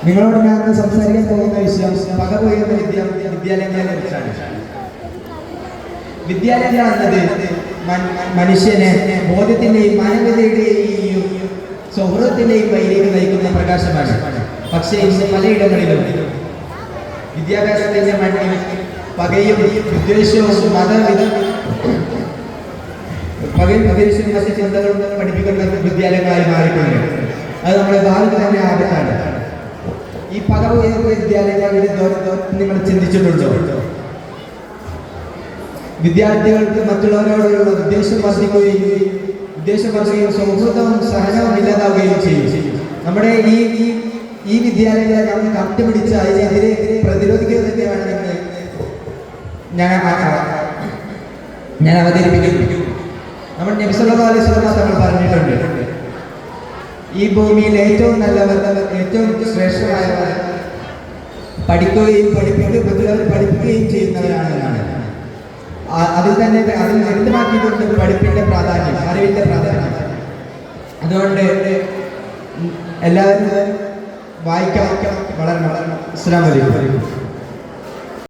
നിങ്ങളോട് ഞാൻ സംസാരിക്കാൻ പോകുന്ന വിഷയം പകർന്നുയർന്ന വിദ്യാലയങ്ങളെ കുറിച്ചാണ്. വിദ്യാലയങ്ങൾ എന്നത് മനുഷ്യനെ ബോധ്യത്തിന്റെയും മാനവികതയുടെയും സൗഹൃദത്തിന്റെയും വഴിയിലേക്ക് നയിക്കുന്ന പ്രകാശമാണ്. പക്ഷേ ഇന്ന് പലയിടങ്ങളിലും വിദ്യാഭ്യാസത്തിന്റെ മണ്ണിൽ പകയും വിദ്വേഷവും മതവിദ്വേഷവും മറ്റ് ചിന്തകളും പഠിപ്പിക്കുന്ന വിദ്യാലയങ്ങളായി മാറിയിട്ടുണ്ട്. അത് നമ്മുടെ ഭാവിക്ക് തന്നെ ആപത്താണ്. ഈ പകർന്നുയർന്ന വിദ്യാലയങ്ങളുടെ നിങ്ങൾ ചിന്തിച്ചിട്ടുണ്ടോ? വിദ്യാർത്ഥികൾക്ക് മറ്റുള്ളവരോടുള്ള വിദ്വേഷം വർദ്ധിക്കുകയും സൗഹൃദവും സഹനവും ഇല്ലാതാവുകയും ചെയ്യും. നമ്മുടെ ഈ വിദ്യാലയങ്ങളെ നമ്മൾ കണ്ടുപിടിച്ച് അതിനെതിരെ പ്രതിരോധിക്കുക തന്നെയാണ് ഞാൻ അവതരിപ്പിക്കുന്നു. നമ്മൾ നബി സല്ലല്ലാഹു അലൈഹി വസല്ലം തങ്ങൾ പറഞ്ഞിട്ടുണ്ട്, ഈ ഭൂമിയിൽ ഏറ്റവും നല്ലവർ, ഏറ്റവും ശ്രേഷ്ഠമായവർ പഠിക്കുകയും പഠിപ്പിക്കുകയും ചെയ്യുന്നവരാണെന്നാണ്. അതിൽ വ്യക്തമാക്കിയിട്ടുണ്ട് പഠിപ്പിന്റെ പ്രാധാന്യം, അറിവിന്റെ പ്രാധാന്യം. അതുകൊണ്ട് എല്ലാവരും വായിക്കാം, വളരണം. അസ്സലാമു അലൈക്കും.